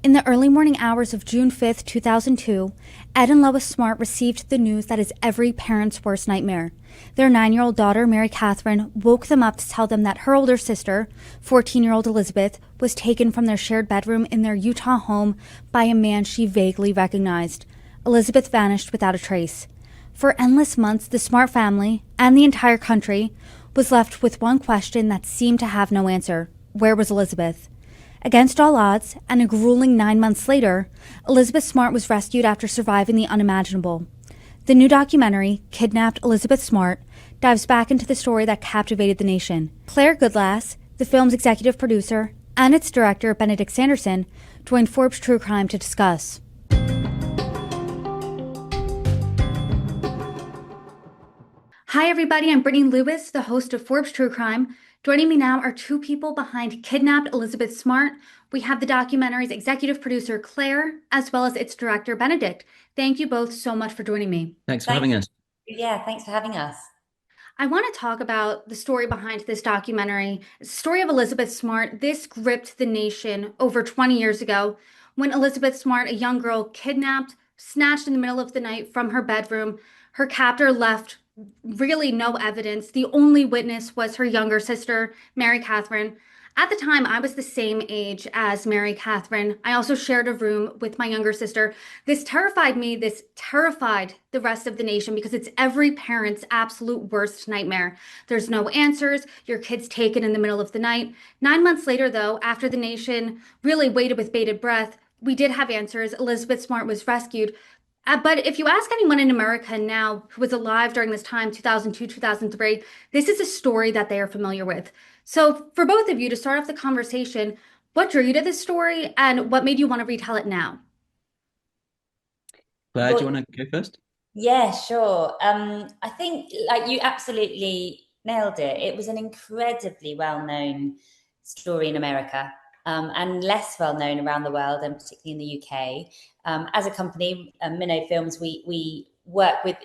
In the early morning hours of June 5th, 2002, Ed and Lois Smart received the news that is every parent's worst nightmare. Their 9-year-old daughter, Mary Katherine, woke them up to tell them that her older sister, 14-year-old Elizabeth, was taken from their shared bedroom in their Utah home by a man she vaguely recognized. Elizabeth vanished without a trace. For endless months, the Smart family, and the entire country, was left with one question that seemed to have no answer. Where was Elizabeth? Against all odds, and a grueling 9 months later, Elizabeth Smart was rescued after surviving the unimaginable. The new documentary, Kidnapped Elizabeth Smart, dives back into the story that captivated the nation. Claire Goodlass, the film's executive producer, and its director, Benedict Sanderson, joined Forbes True Crime to discuss. Hi, everybody. I'm Brittany Lewis, the host of Forbes True Crime. Joining me now are two people behind Kidnapped Elizabeth Smart. We have the documentary's executive producer, Claire, as well as its director, Benedict. Thank you both so much for joining me. Thanks for having us. Yeah, thanks for having us. I want to talk about the story behind this documentary. It's the story of Elizabeth Smart. This gripped the nation over 20 years ago when Elizabeth Smart, a young girl, kidnapped, snatched in the middle of the night from her bedroom. Her captor left really no evidence. The only witness was her younger sister, Mary Katherine. At the time, I was the same age as Mary Katherine. I also shared a room with my younger sister. This terrified me. This terrified the rest of the nation because it's every parent's absolute worst nightmare. There's no answers. Your kid's taken in the middle of the night. 9 months later, though, after the nation really waited with bated breath, we did have answers. Elizabeth Smart was rescued. But if you ask anyone in America now who was alive during this time, 2002, 2003, this is a story that they are familiar with. So, for both of you to start off the conversation, what drew you to this story and what made you want to retell it now? Claire, do you Well, want to go first? yeah, sure. I think like you absolutely nailed it. It was an incredibly well-known story in America, and less well-known around the world, and particularly in the UK. As a company, Minnow Films, we work with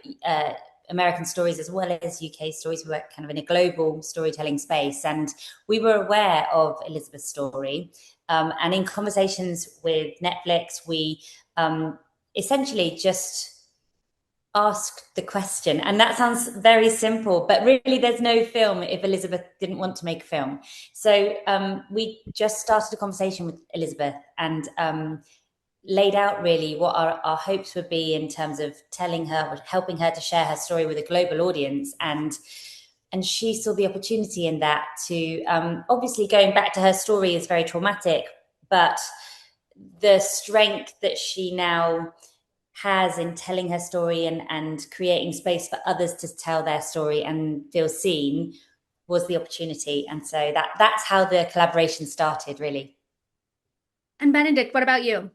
American stories as well as UK stories. We work kind of in a global storytelling space, and we were aware of Elizabeth's story. And in conversations with Netflix, we essentially just asked the question. And that sounds very simple, but really there's no film if Elizabeth didn't want to make a film. So we just started a conversation with Elizabeth and laid out really what our hopes would be in terms of telling her, helping her to share her story with a global audience. And she saw the opportunity in that to obviously going back to her story is very traumatic, but the strength that she now has in telling her story and creating space for others to tell their story and feel seen was the opportunity. And so that's how the collaboration started, really. And Benedict, what about you?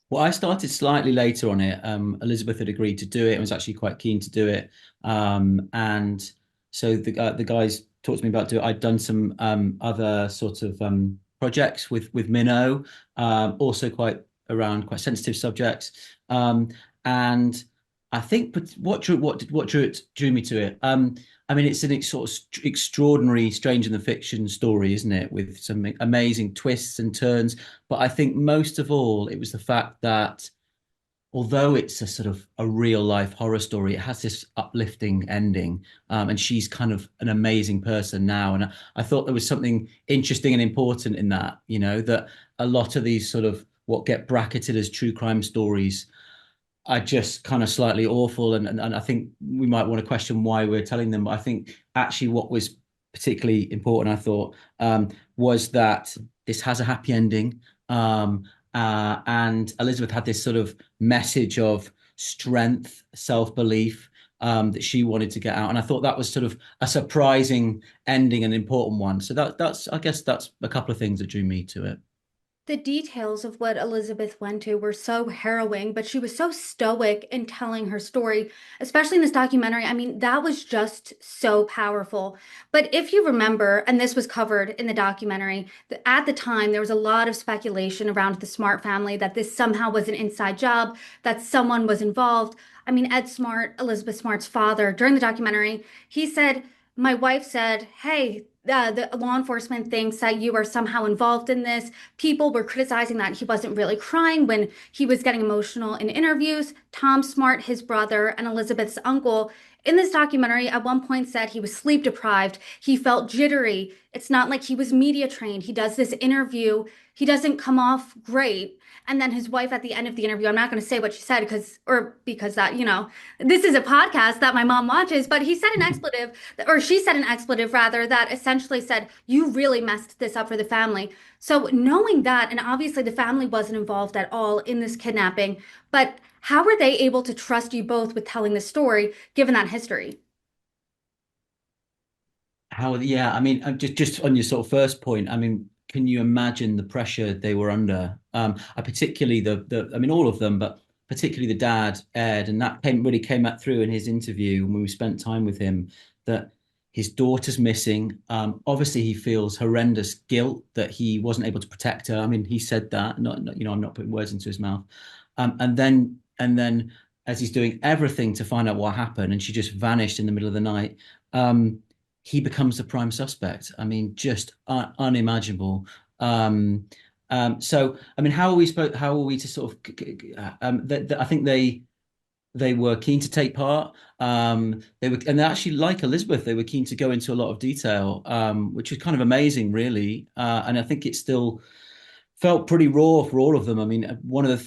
Well, I started slightly later on it. Elizabeth had agreed to do it and was actually quite keen to do it. And so the guys talked to me about doing it. I'd done some other sort of projects with Minnow, also quite around quite sensitive subjects. And I think what drew me to it. I mean, it's an sort of extraordinary, strange in the fiction story, isn't it? With some amazing twists and turns. But I think most of all, it was the fact that although it's a sort of a real life horror story, it has this uplifting ending. And she's kind of an amazing person now. And I thought there was something interesting and important in that, that a lot of these sort of what get bracketed as true crime stories are just kind of slightly awful. And I think we might want to question why we're telling them. But I think actually what was particularly important, I thought, was that this has a happy ending. And Elizabeth had this sort of message of strength, self-belief, that she wanted to get out. And I thought that was sort of a surprising ending, an important one. So I guess that's a couple of things that drew me to it. The details of what Elizabeth went to were so harrowing, but she was so stoic in telling her story, especially in this documentary. I mean, that was just so powerful. But if you remember, and this was covered in the documentary, at the time, there was a lot of speculation around the Smart family that this somehow was an inside job, that someone was involved. I mean, Ed Smart, Elizabeth Smart's father, during the documentary, he said, my wife said, hey, the law enforcement thinks that you are somehow involved in this. People were criticizing that he wasn't really crying when he was getting emotional in interviews. Tom Smart, his brother, and Elizabeth's uncle in this documentary at one point said he was sleep deprived. He felt jittery. It's not like he was media trained. He does this interview. He doesn't come off great. And then his wife at the end of the interview, I'm not going to say what she said because that, this is a podcast that my mom watches, but he said an expletive, or she said an expletive rather, that essentially said, "You really messed this up for the family." So knowing that, and obviously the family wasn't involved at all in this kidnapping, but how were they able to trust you both with telling the story given that history? How, yeah, I mean, just on your sort of first point, I mean, can you imagine the pressure they were under? I particularly I mean, all of them, but particularly the dad, Ed, and that really came out through in his interview when we spent time with him, that his daughter's missing. Obviously, he feels horrendous guilt that he wasn't able to protect her. I mean, he said that, I'm not putting words into his mouth. And then as he's doing everything to find out what happened, and she just vanished in the middle of the night. He becomes the prime suspect. I mean, just unimaginable. So, I mean, how are we to sort of? I think they were keen to take part. And they actually, like Elizabeth, they were keen to go into a lot of detail, which was kind of amazing, really. And I think it still felt pretty raw for all of them. I mean, one of the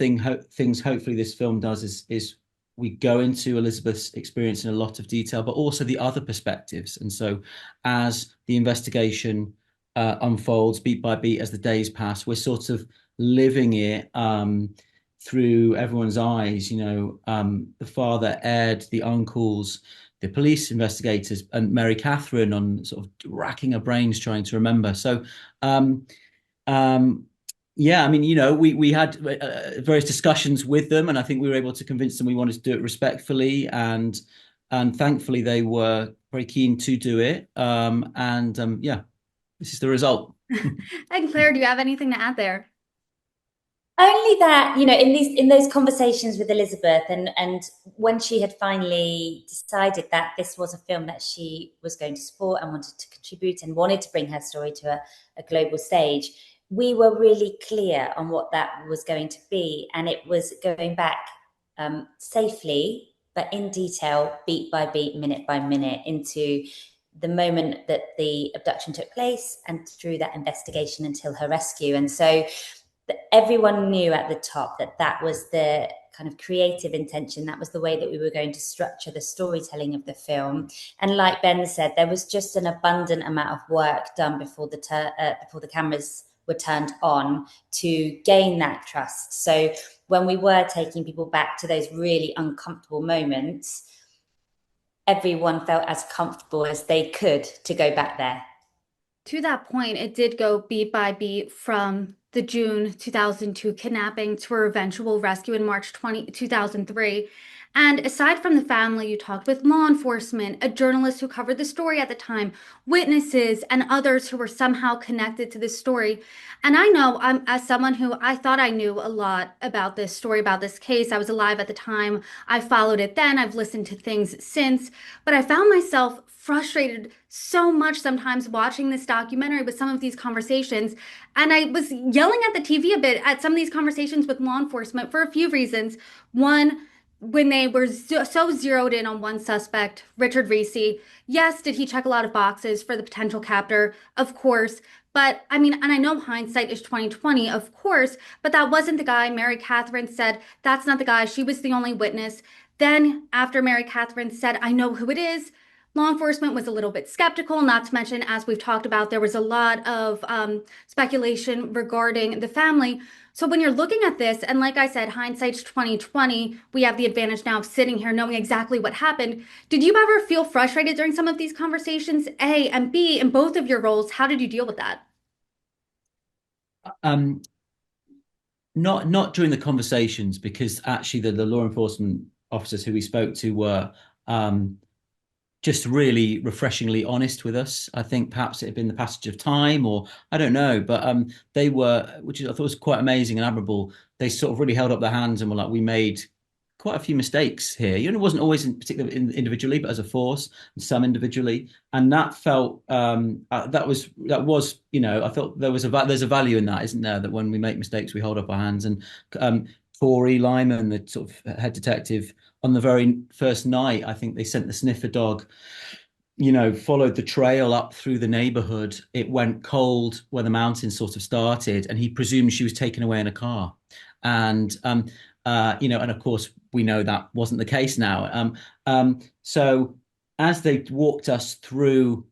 things hopefully this film does is we go into Elizabeth's experience in a lot of detail, but also the other perspectives. And so, as the investigation unfolds beat by beat as the days pass, we're sort of living it through everyone's eyes. The father, Ed, the uncles, the police investigators, and Mary Catherine on sort of racking her brains trying to remember. So. Um, yeah, I mean, we had various discussions with them, and I think we were able to convince them we wanted to do it respectfully, and thankfully they were very keen to do it. And yeah, this is the result. And Claire, do you have anything to add there? Only that, in those conversations with Elizabeth, and when she had finally decided that this was a film that she was going to support and wanted to contribute and wanted to bring her story to a global stage, we were really clear on what that was going to be, and it was going back safely but in detail, beat by beat, minute by minute, into the moment that the abduction took place and through that investigation until her rescue. And so everyone knew at the top that that was the kind of creative intention. That was the way that we were going to structure the storytelling of the film. And like Ben said, there was just an abundant amount of work done before the cameras were turned on to gain that trust. So when we were taking people back to those really uncomfortable moments, everyone felt as comfortable as they could to go back there. To that point, it did go beat by beat from the June 2002 kidnapping to her eventual rescue in March 2003. And aside from the family, you talked with law enforcement, a journalist who covered the story at the time, witnesses, and others who were somehow connected to this story. And I know, as someone who I thought I knew a lot about this story, about this case, I was alive at the time. I followed it then. I've listened to things since, but I found myself frustrated so much sometimes watching this documentary with some of these conversations. And I was yelling at the TV a bit at some of these conversations with law enforcement for a few reasons. One, when they were so zeroed in on one suspect, Richard Reese. Yes, did he check a lot of boxes for the potential captor? Of course. But I mean, and I know hindsight is 2020, of course, but that wasn't the guy. Mary Catherine said that's not the guy. She was the only witness. Then, after Mary Catherine said, "I know who it is," law enforcement was a little bit skeptical, not to mention, as we've talked about, there was a lot of speculation regarding the family. So when you're looking at this, and like I said, hindsight's 2020, we have the advantage now of sitting here knowing exactly what happened. Did you ever feel frustrated during some of these conversations? A, and B, in both of your roles, how did you deal with that? Um, not during the conversations, because actually the law enforcement officers who we spoke to were just really refreshingly honest with us. I think perhaps it had been the passage of time, or I don't know, but they were, which I thought was quite amazing and admirable. They sort of really held up their hands and were like, "We made quite a few mistakes here. You know, it wasn't always in particular individually, but as a force, and some individually, and that felt that was you know I felt there's a value in that, isn't there? That when we make mistakes, we hold up our hands. And Corey Lyman, the sort of head detective, on the very first night, I think they sent the sniffer dog, you know, followed the trail up through the neighborhood. It went cold where the mountains sort of started, and he presumed she was taken away in a car. And you know, and of course we know that wasn't the case now. So as they walked us through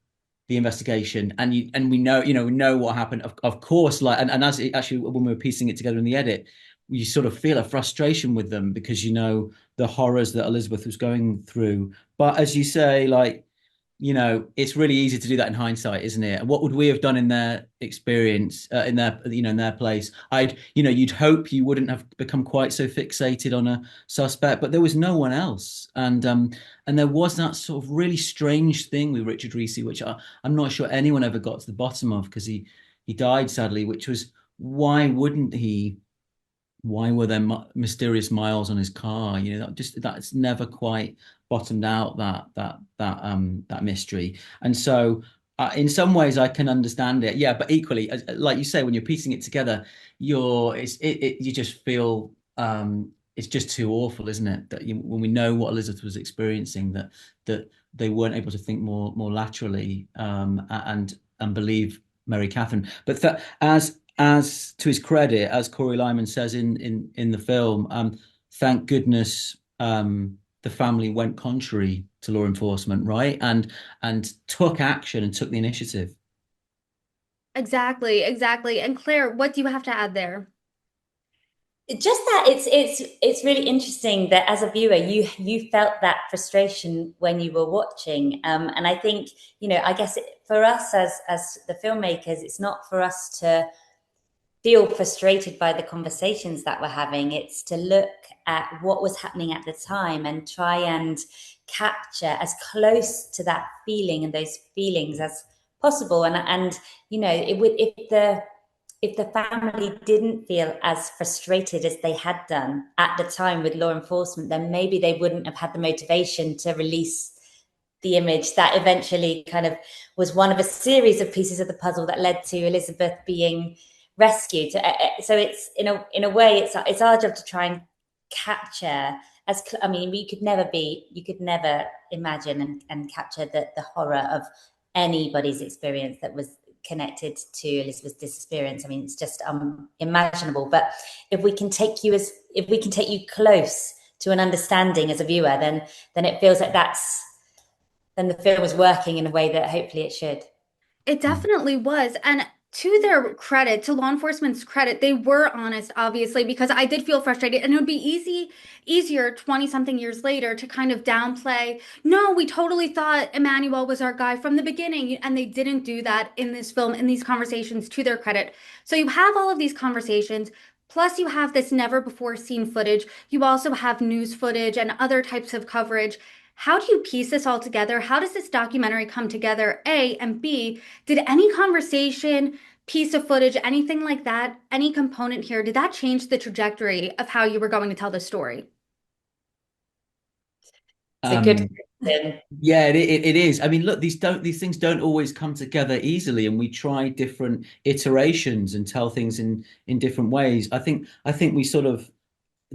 the investigation, and we know, you know, we know what happened. Of course, like, and as it, actually when we were piecing it together in the edit, you sort of feel a frustration with them because you know the horrors that Elizabeth was going through. But as you say, like, you know, it's really easy to do that in hindsight, isn't it? And what would we have done in their experience, in their, you know, in their place? You know, you'd hope you wouldn't have become quite so fixated on a suspect, but there was no one else, and there was that sort of really strange thing with Richard Reese, which I'm not sure anyone ever got to the bottom of because he died sadly, which was why wouldn't he? Why were there mysterious miles on his car? You know, that's never quite bottomed out, that mystery. And so in some ways I can understand it. Yeah, but equally, like you say, when you're piecing it together, you just feel it's just too awful, isn't it? That when we know what Elizabeth was experiencing, that they weren't able to think more laterally, and believe Mary Catherine. But as to his credit, as Corey Lyman says in the film, thank goodness the family went contrary to law enforcement, right? And took action and took the initiative. Exactly, exactly. And Claire, what do you have to add there? Just that it's really interesting that as a viewer you felt that frustration when you were watching, and I think, you know, I guess for us as the filmmakers, it's not for us to feel frustrated by the conversations that we're having. It's to look at what was happening at the time and try and capture as close to that feeling and those feelings as possible. And you know, it would, if the family didn't feel as frustrated as they had done at the time with law enforcement, then maybe they wouldn't have had the motivation to release the image that eventually kind of was one of a series of pieces of the puzzle that led to Elizabeth being rescued. So it's in a way, it's our job to try and capture I mean, you could never imagine and capture the horror of anybody's experience that was connected to Elizabeth's disappearance. I mean, it's just imaginable. But if we can take you close to an understanding as a viewer, then it feels like then the film is working in a way that hopefully it should. It definitely was. And to their credit, to law enforcement's credit, they were honest, obviously, because I did feel frustrated. And it would be easier 20 something years later to kind of downplay, no, we totally thought Emmanuel was our guy from the beginning. And they didn't do that in this film, in these conversations, to their credit. So you have all of these conversations. Plus, you have this never before seen footage. You also have news footage and other types of coverage. How do you piece this all together? How does this documentary come together? A, and B, did any conversation, piece of footage, anything like that, any component here, did that change the trajectory of how you were going to tell the story? It's a good Um, question. yeah, it is. I mean, look, these things don't always come together easily, and we try different iterations and tell things in different ways. I think we sort of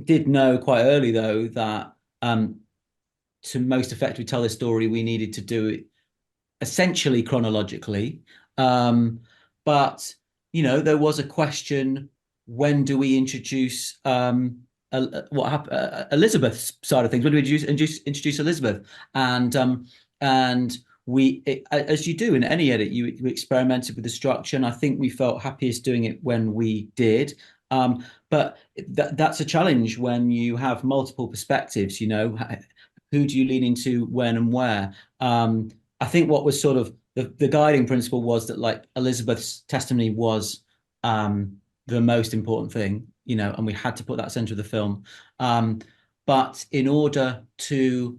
did know quite early though that to most effectively tell this story, we needed to do it essentially chronologically. Um, but you know, there was a question: when do we introduce what happened? Elizabeth's side of things. When do we introduce Elizabeth? And as you do in any edit, you experimented with the structure, and I think we felt happiest doing it when we did. But that's a challenge when you have multiple perspectives. You know, who do you lean into, when, and where? I think what was sort of the guiding principle was that like Elizabeth's testimony was the most important thing, you know, and we had to put that center of the film. But in order to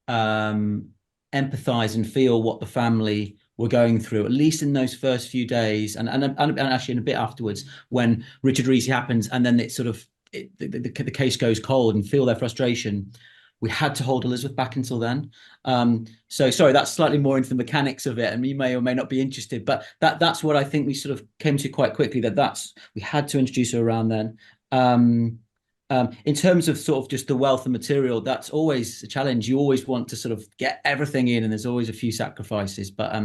empathize and feel what the family were going through, at least in those first few days, and actually in a bit afterwards, when Richard Reese happens, and then it sort of the case goes cold and feel their frustration, we had to hold Elizabeth back until then. So sorry, that's slightly more into the mechanics of it, and you may or may not be interested, but that's what I think we sort of came to quite quickly, that's we had to introduce her around then. In terms of sort of just the wealth of material, that's always a challenge. You always want to sort of get everything in, and there's always a few sacrifices. But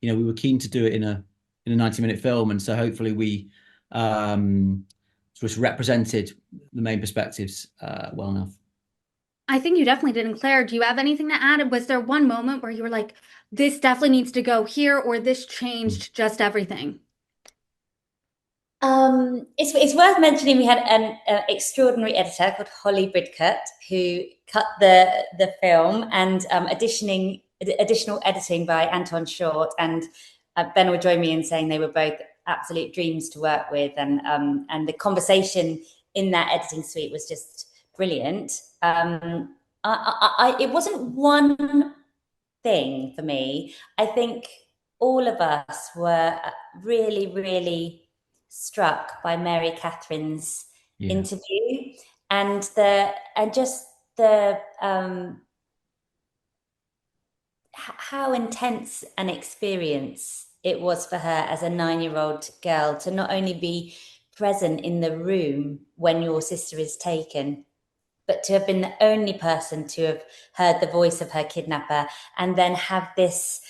we were keen to do it in a 90-minute film, and so hopefully we sort of represented the main perspectives well enough. I think you definitely did. And Claire, do you have anything to add? Was there one moment where you were like, this definitely needs to go here, or this changed just everything? It's worth mentioning we had an extraordinary editor called Holly Bridcut who cut the film, and additional editing by Anton Short, and Ben will join me in saying they were both absolute dreams to work with, and the conversation in that editing suite was just brilliant. It wasn't one thing for me. I think all of us were really, really struck by Mary Catherine's interview, and just the how intense an experience it was for her as a 9-year-old girl to not only be present in the room when your sister is taken, but to have been the only person to have heard the voice of her kidnapper, and then have this,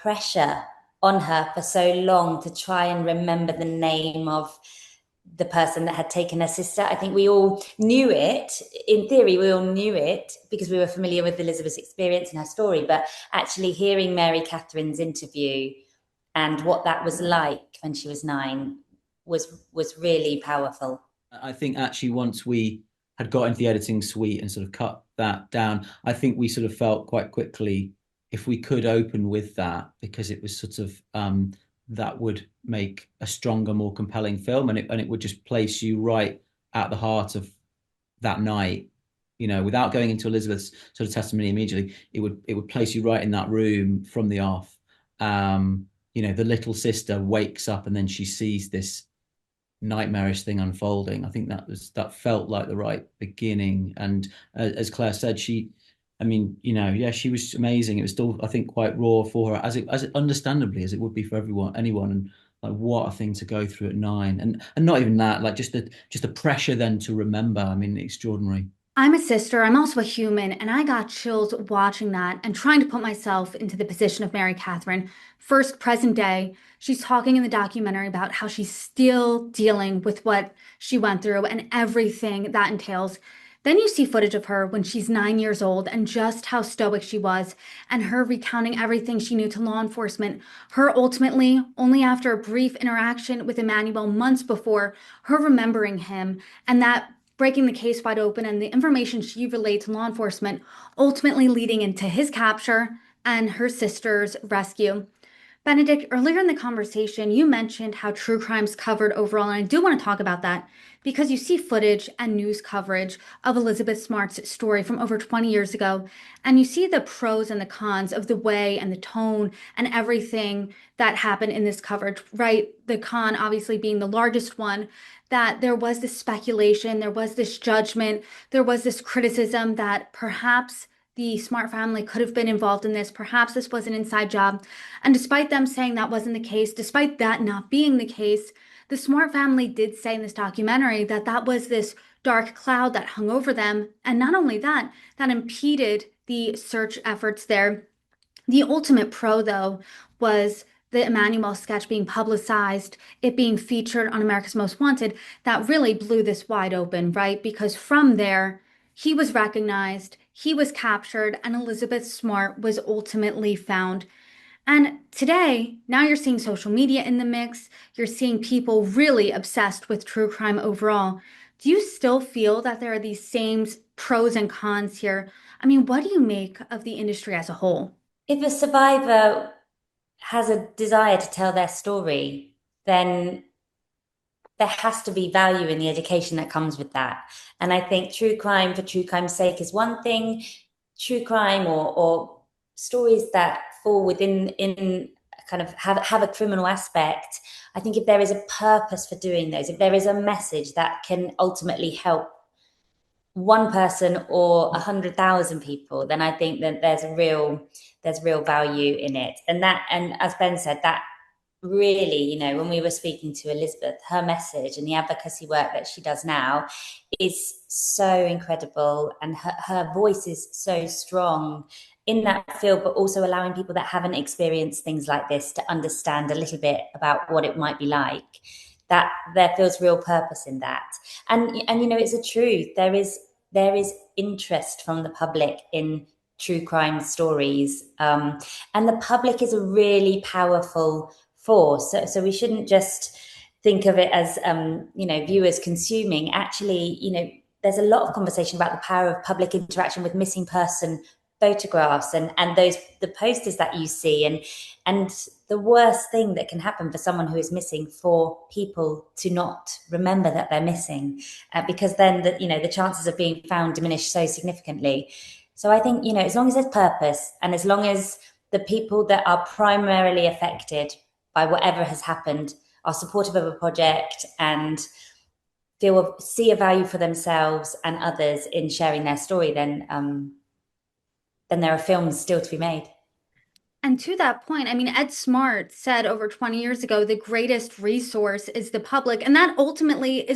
pressure on her for so long to try and remember the name of the person that had taken her sister. I think we all knew it. In theory, we all knew it because we were familiar with Elizabeth's experience and her story, but actually hearing Mary Catherine's interview and what that was like when she was 9 was really powerful. I think actually once we had got into the editing suite and sort of cut that down, I think we sort of felt quite quickly if we could open with that, because it was sort of that would make a stronger, more compelling film, and it would just place you right at the heart of that night. Without going into Elizabeth's sort of testimony immediately, it would place you right in that room from the off. The little sister wakes up and then she sees this nightmarish thing unfolding. I think that felt like the right beginning. And as Claire said, she was amazing. It was still, I think, quite raw for her, as understandably as it would be for anyone. And like, what a thing to go through at 9, and not even that, like just the pressure then to remember. I mean, extraordinary. I'm a sister, I'm also a human, and I got chills watching that and trying to put myself into the position of Mary Catherine. First, present day, she's talking in the documentary about how she's still dealing with what she went through and everything that entails. Then you see footage of her when she's 9 years old and just how stoic she was, and her recounting everything she knew to law enforcement. Her ultimately, only after a brief interaction with Emmanuel months before, her remembering him, and that breaking the case wide open and the information she relayed to law enforcement, ultimately leading into his capture and her sister's rescue. Benedict, earlier in the conversation, you mentioned how true crime's covered overall, and I do want to talk about that because you see footage and news coverage of Elizabeth Smart's story from over 20 years ago, and you see the pros and the cons of the way and the tone and everything that happened in this coverage, right? The con obviously being the largest one, that there was this speculation, there was this judgment, there was this criticism that perhaps the Smart family could have been involved in this. Perhaps this was an inside job. And despite them saying that wasn't the case, despite that not being the case, the Smart family did say in this documentary that that was this dark cloud that hung over them. And not only that, that impeded the search efforts there. The ultimate pro, though, was the Emmanuel sketch being publicized, it being featured on America's Most Wanted, that really blew this wide open, right? Because from there, he was recognized, he was captured, and Elizabeth Smart was ultimately found. And today, now you're seeing social media in the mix, you're seeing people really obsessed with true crime overall. Do you still feel that there are these same pros and cons here? I mean, what do you make of the industry as a whole? If a survivor has a desire to tell their story, then there has to be value in the education that comes with that. And I think true crime for true crime's sake is one thing. True crime or stories that fall within in kind of have a criminal aspect, I think if there is a purpose for doing those, if there is a message that can ultimately help one person or 100,000 people, then I think that there's real value in it. And as Ben said, that really, when we were speaking to Elizabeth, her message and the advocacy work that she does now is so incredible, and her voice is so strong in that field, but also allowing people that haven't experienced things like this to understand a little bit about what it might be like. That there feels real purpose in that, and it's a truth. There is interest from the public in true crime stories, and the public is a really powerful force. So we shouldn't just think of it as viewers consuming. Actually, there's a lot of conversation about the power of public interaction with missing person photographs and the posters that you see, and the worst thing that can happen for someone who is missing, for people to not remember that they're missing, because then the chances of being found diminish so significantly. So I think, as long as there's purpose, and as long as the people that are primarily affected by whatever has happened are supportive of a project and see a value for themselves and others in sharing their story, then there are films still to be made. And to that point, I mean, Ed Smart said over 20 years ago, the greatest resource is the public. And that ultimately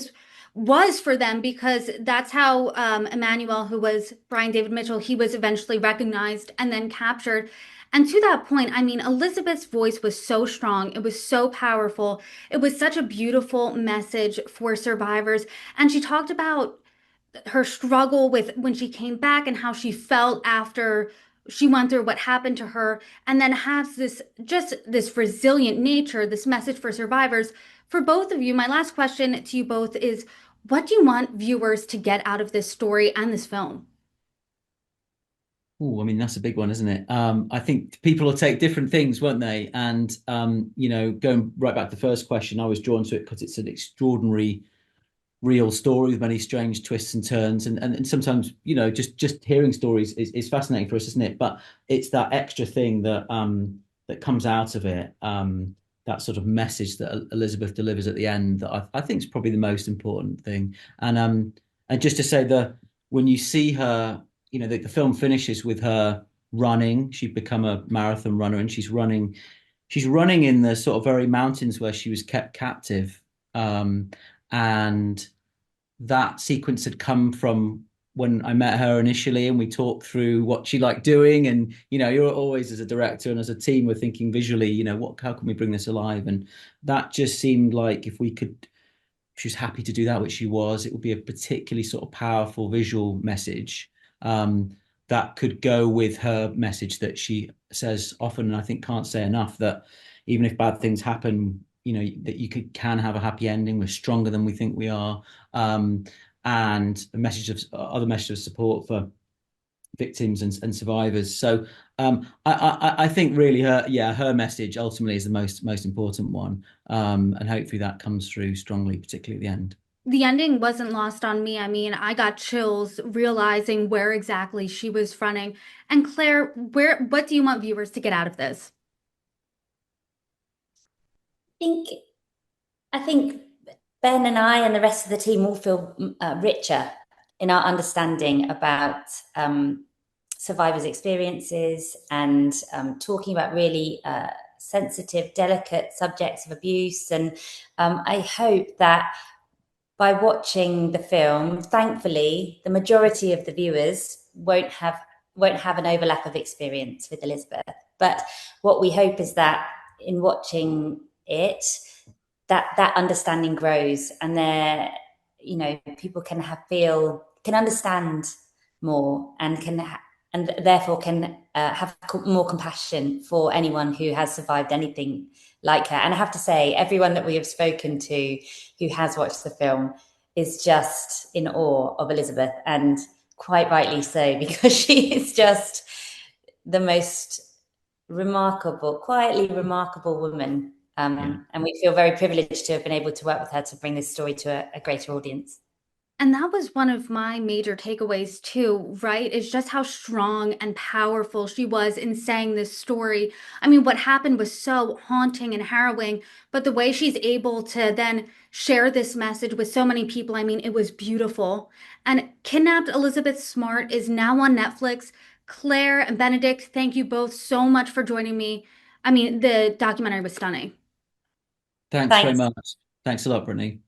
was for them, because that's how Emmanuel, who was Brian David Mitchell, he was eventually recognized and then captured. And to that point, I mean, Elizabeth's voice was so strong. It was so powerful. It was such a beautiful message for survivors. And she talked about her struggle with when she came back and how she felt after she went through what happened to her, and then has this resilient nature, this message for survivors. For both of you, my last question to you both is, what do you want viewers to get out of this story and this film? Oh, I mean, that's a big one, isn't it? I think people will take different things, won't they? And going right back to the first question, I was drawn to it because it's an extraordinary real story with many strange twists and turns, and sometimes just hearing stories is fascinating for us, isn't it? But it's that extra thing that comes out of it, that sort of message that Elizabeth delivers at the end, that I think is probably the most important thing. And just to say, that when you see her, the film finishes with her running. She'd become a marathon runner, and she's running in the sort of very mountains where she was kept captive. And that sequence had come from when I met her initially, and we talked through what she liked doing. And you're always, as a director and as a team, we're thinking visually, how can we bring this alive? And that just seemed like, if she was happy to do that, which she was, it would be a particularly sort of powerful visual message, that could go with her message that she says often, and I think can't say enough, that even if bad things happen, that you can have a happy ending. We're stronger than we think we are. And other message of support for victims and survivors. So I think really her message ultimately is the most important one. And hopefully that comes through strongly, particularly at the end. The ending wasn't lost on me. I mean, I got chills realizing where exactly she was running. And Claire, what do you want viewers to get out of this? I think Ben and I and the rest of the team all feel richer in our understanding about survivors' experiences, and talking about really sensitive, delicate subjects of abuse. And I hope that by watching the film, thankfully, the majority of the viewers won't have an overlap of experience with Elizabeth. But what we hope is that in watching it, that understanding grows, and people can understand more, and therefore can have more compassion for anyone who has survived anything like her. And I have to say, everyone that we have spoken to who has watched the film is just in awe of Elizabeth, and quite rightly so, because she is just the most quietly remarkable woman. And we feel very privileged to have been able to work with her to bring this story to a greater audience. And that was one of my major takeaways too, right? Is just how strong and powerful she was in saying this story. I mean, what happened was so haunting and harrowing, but the way she's able to then share this message with so many people, I mean, it was beautiful. And Kidnapped Elizabeth Smart is now on Netflix. Claire and Benedict, thank you both so much for joining me. I mean, the documentary was stunning. Thanks very Thanks. much. Thanks a lot, Brittany.